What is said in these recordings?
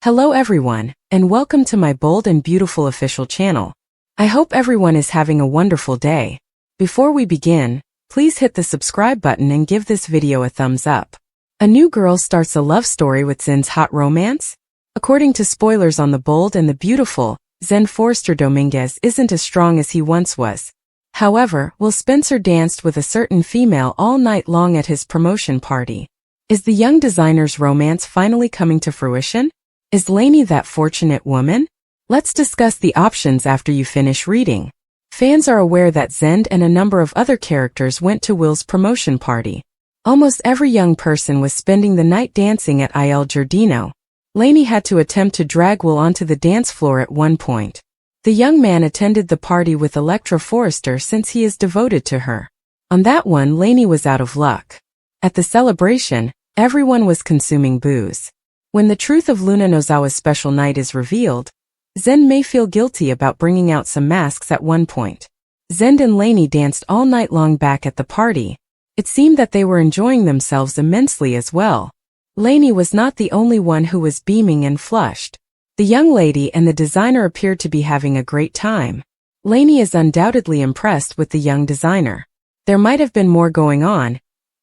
Hello everyone, and welcome to my bold and beautiful official channel. I hope everyone is having a wonderful day. Before we begin, please hit the subscribe button and give this video a thumbs up. A new girl starts a love story with Zen's hot romance? According to spoilers on the bold and the beautiful, Zen Forrester Dominguez isn't as strong as he once was. However, Will Spencer danced with a certain female all night long at his promotion party. Is the young designer's romance finally coming to fruition? Is Lainey that fortunate woman? Let's discuss the options after you finish reading. Fans are aware that Zende and a number of other characters went to Will's promotion party. Almost every young person was spending the night dancing at Il Giardino. Lainey had to attempt to drag Will onto the dance floor at one point. The young man attended the party with Electra Forrester since he is devoted to her. On that one, Lainey was out of luck. At the celebration, everyone was consuming booze. When the truth of Luna Nozawa's special night is revealed, Zende may feel guilty about bringing out some masks at one point. Zende and Lainey danced all night long back at the party. It seemed that they were enjoying themselves immensely as well. Lainey was not the only one who was beaming and flushed. The young lady and the designer appeared to be having a great time. Lainey is undoubtedly impressed with the young designer. There might have been more going on,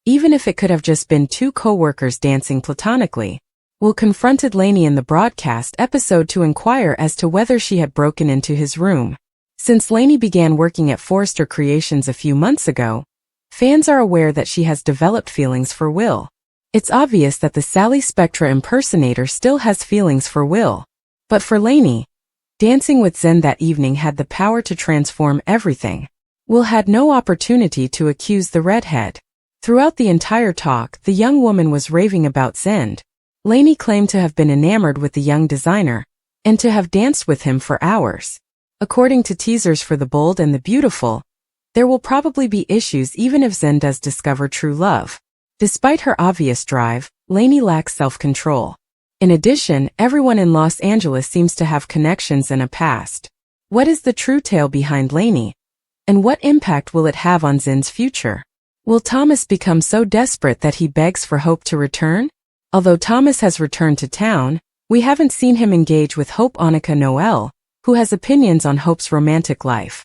even if it could have just been two co-workers dancing platonically. Will confronted Lainey in the broadcast episode to inquire as to whether she had broken into his room. Since Lainey began working at Forrester Creations a few months ago, fans are aware that she has developed feelings for Will. It's obvious that the Sally Spectra impersonator still has feelings for Will. But for Lainey, dancing with Zende that evening had the power to transform everything. Will had no opportunity to accuse the redhead. Throughout the entire talk, the young woman was raving about Zende. Lainey claimed to have been enamored with the young designer, and to have danced with him for hours. According to teasers for The Bold and the Beautiful, there will probably be issues even if Zende does discover true love. Despite her obvious drive, Lainey lacks self-control. In addition, everyone in Los Angeles seems to have connections and a past. What is the true tale behind Lainey? And what impact will it have on Zende's future? Will Thomas become so desperate that he begs for Hope to return? Although Thomas has returned to town, we haven't seen him engage with Hope Annika Noel, who has opinions on Hope's romantic life.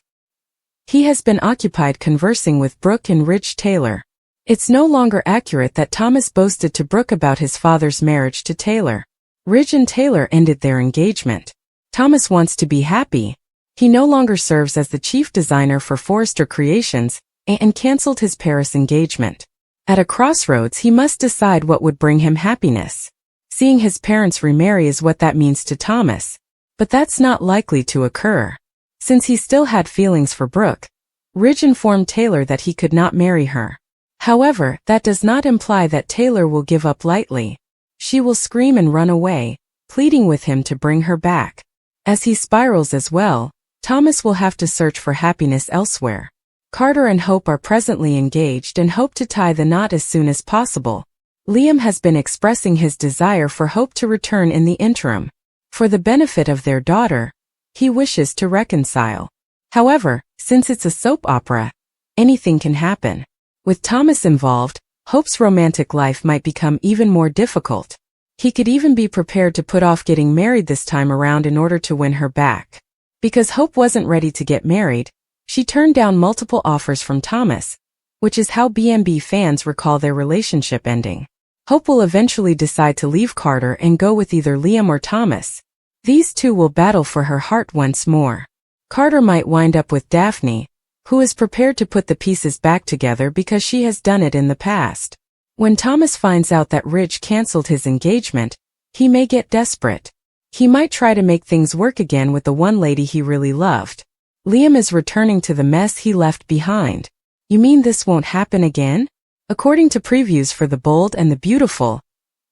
He has been occupied conversing with Brooke and Ridge Taylor. It's no longer accurate that Thomas boasted to Brooke about his father's marriage to Taylor. Ridge and Taylor ended their engagement. Thomas wants to be happy. He no longer serves as the chief designer for Forrester Creations and canceled his Paris engagement. At a crossroads, he must decide what would bring him happiness. Seeing his parents remarry is what that means to Thomas, but that's not likely to occur. Since he still had feelings for Brooke, Ridge informed Taylor that he could not marry her. However, that does not imply that Taylor will give up lightly. She will scream and run away, pleading with him to bring her back. As he spirals as well, Thomas will have to search for happiness elsewhere. Carter and Hope are presently engaged and hope to tie the knot as soon as possible. Liam has been expressing his desire for Hope to return in the interim. For the benefit of their daughter, he wishes to reconcile. However, since it's a soap opera, anything can happen. With Thomas involved, Hope's romantic life might become even more difficult. He could even be prepared to put off getting married this time around in order to win her back. Because Hope wasn't ready to get married, she turned down multiple offers from Thomas, which is how BMB fans recall their relationship ending. Hope will eventually decide to leave Carter and go with either Liam or Thomas. These two will battle for her heart once more. Carter might wind up with Daphne, who is prepared to put the pieces back together because she has done it in the past. When Thomas finds out that Ridge canceled his engagement, he may get desperate. He might try to make things work again with the one lady he really loved. Liam is returning to the mess he left behind. You mean this won't happen again? According to previews for The Bold and the Beautiful,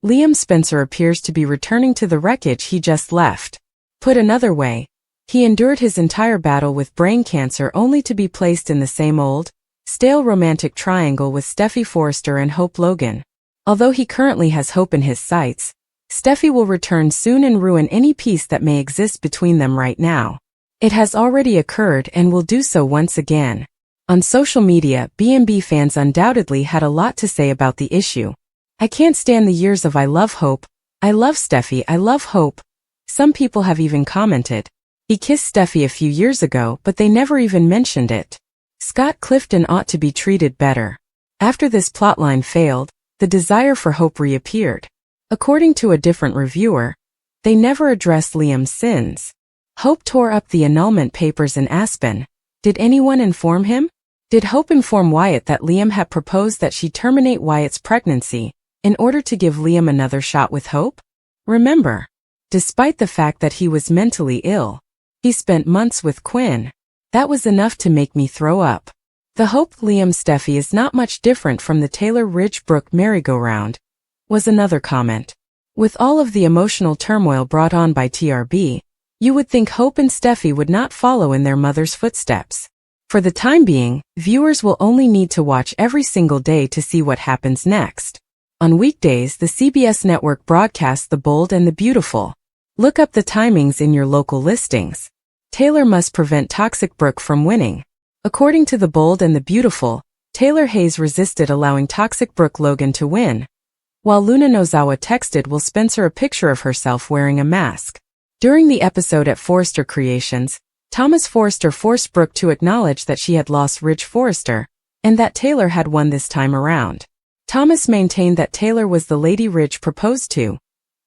Liam Spencer appears to be returning to the wreckage he just left. Put another way, he endured his entire battle with brain cancer only to be placed in the same old, stale romantic triangle with Steffi Forrester and Hope Logan. Although he currently has Hope in his sights, Steffi will return soon and ruin any peace that may exist between them right now. It has already occurred and will do so once again. On social media, BMB fans undoubtedly had a lot to say about the issue. I can't stand the years of I love Hope, I love Steffi, I love Hope, Some people have even commented, "He kissed Steffi a few years ago, but they never even mentioned it. Scott Clifton ought to be treated better." After this plotline failed, the desire for hope reappeared. According to a different reviewer, they never addressed Liam's sins. Hope tore up the annulment papers in Aspen. Did anyone inform him? Did Hope inform Wyatt that Liam had proposed that she terminate Wyatt's pregnancy in order to give Liam another shot with Hope? Remember, despite the fact that he was mentally ill, he spent months with Quinn. That was enough to make me throw up. The Hope Liam Steffi is not much different from the Taylor Ridge Brooke merry-go-round, was another comment. With all of the emotional turmoil brought on by TRB, you would think Hope and Steffi would not follow in their mother's footsteps. For the time being, viewers will only need to watch every single day to see what happens next. On weekdays, the CBS network broadcasts The Bold and the Beautiful. Look up the timings in your local listings. Taylor must prevent toxic Brooke from winning. According to The Bold and the Beautiful, Taylor Hayes resisted allowing toxic Brooke Logan to win, while Luna Nozawa texted Will Spencer a picture of herself wearing a mask. During the episode at Forrester Creations, Thomas Forrester forced Brooke to acknowledge that she had lost Ridge Forrester, and that Taylor had won this time around. Thomas maintained that Taylor was the lady Ridge proposed to,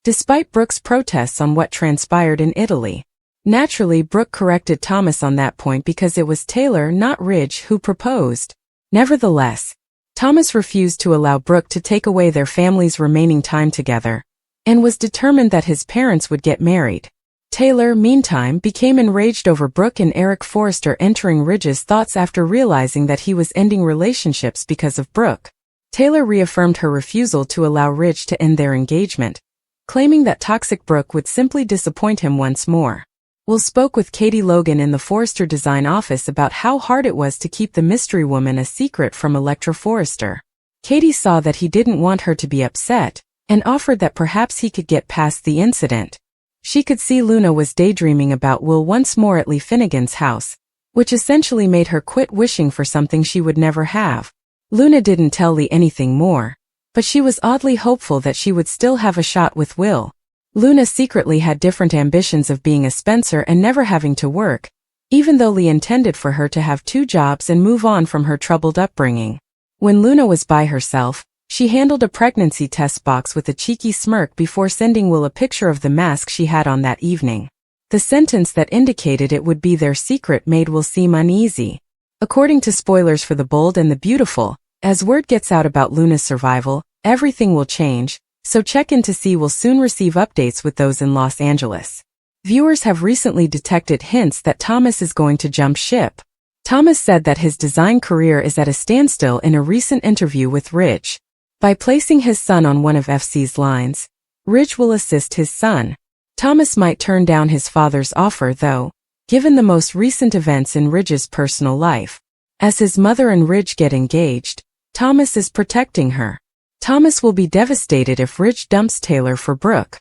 despite Brooke's protests on what transpired in Italy. Naturally, Brooke corrected Thomas on that point because it was Taylor, not Ridge, who proposed. Nevertheless, Thomas refused to allow Brooke to take away their family's remaining time together, and was determined that his parents would get married. Taylor, meantime, became enraged over Brooke and Eric Forrester entering Ridge's thoughts after realizing that he was ending relationships because of Brooke. Taylor reaffirmed her refusal to allow Ridge to end their engagement, claiming that toxic Brooke would simply disappoint him once more. Will spoke with Katie Logan in the Forrester design office about how hard it was to keep the mystery woman a secret from Electra Forrester. Katie saw that he didn't want her to be upset, and offered that perhaps he could get past the incident. She could see Luna was daydreaming about Will once more at Lee Finnegan's house, which essentially made her quit wishing for something she would never have. Luna didn't tell Lee anything more, but she was oddly hopeful that she would still have a shot with Will. Luna secretly had different ambitions of being a Spencer and never having to work, even though Lee intended for her to have 2 jobs and move on from her troubled upbringing. When Luna was by herself, she handled a pregnancy test box with a cheeky smirk before sending Will a picture of the mask she had on that evening. The sentence that indicated it would be their secret made Will seem uneasy. According to spoilers for The Bold and the Beautiful, as word gets out about Luna's survival, everything will change, so check in to see Will soon receive updates with those in Los Angeles. Viewers have recently detected hints that Thomas is going to jump ship. Thomas said that his design career is at a standstill in a recent interview with Ridge. By placing his son on one of FC's lines, Ridge will assist his son. Thomas might turn down his father's offer though, given the most recent events in Ridge's personal life. As his mother and Ridge get engaged, Thomas is protecting her. Thomas will be devastated if Ridge dumps Taylor for Brooke.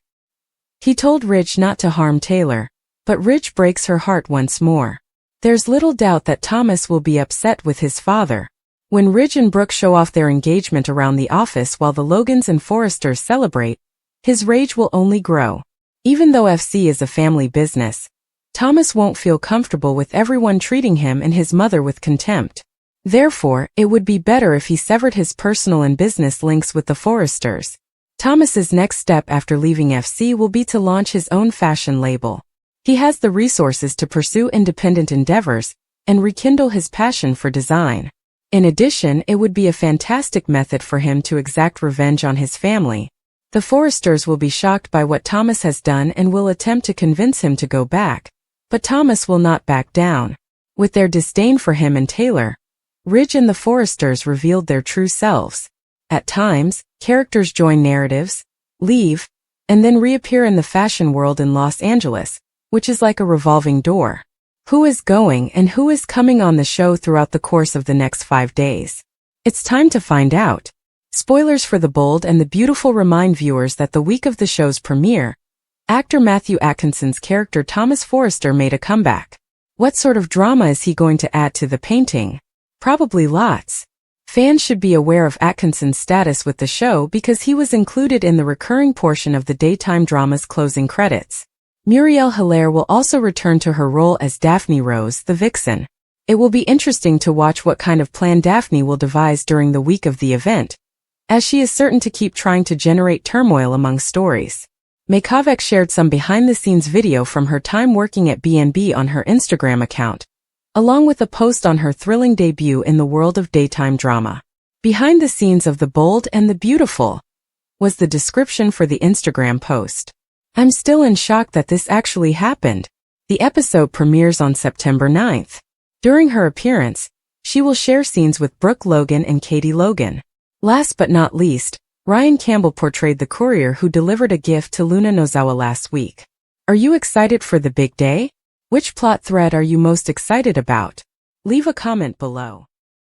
He told Ridge not to harm Taylor, but Ridge breaks her heart once more. There's little doubt that Thomas will be upset with his father. When Ridge and Brooke show off their engagement around the office while the Logans and Forresters celebrate, his rage will only grow. Even though FC is a family business, Thomas won't feel comfortable with everyone treating him and his mother with contempt. Therefore, it would be better if he severed his personal and business links with the Forresters. Thomas's next step after leaving FC will be to launch his own fashion label. He has the resources to pursue independent endeavors and rekindle his passion for design. In addition, it would be a fantastic method for him to exact revenge on his family. The Forresters will be shocked by what Thomas has done and will attempt to convince him to go back, but Thomas will not back down. With their disdain for him and Taylor, Ridge and the Forresters revealed their true selves. At times, characters join narratives, leave, and then reappear in the fashion world in Los Angeles, which is like a revolving door. Who is going and who is coming on the show throughout the course of the next 5 days? It's time to find out. Spoilers for The Bold and the Beautiful remind viewers that the week of the show's premiere, actor Matthew Atkinson's character Thomas Forrester made a comeback. What sort of drama is he going to add to the painting? Probably lots. Fans should be aware of Atkinson's status with the show because he was included in the recurring portion of the daytime drama's closing credits. Muriel Hilaire will also return to her role as Daphne Rose, the vixen. It will be interesting to watch what kind of plan Daphne will devise during the week of the event, as she is certain to keep trying to generate turmoil among stories. Makovec shared some behind-the-scenes video from her time working at B&B on her Instagram account, along with a post on her thrilling debut in the world of daytime drama. Behind the scenes of The Bold and the Beautiful was the description for the Instagram post. I'm still in shock that this actually happened. The episode premieres on September 9th. During her appearance, she will share scenes with Brooke Logan and Katie Logan. Last but not least, Ryan Campbell portrayed the courier who delivered a gift to Luna Nozawa last week. Are you excited for the big day? Which plot thread are you most excited about? Leave a comment below.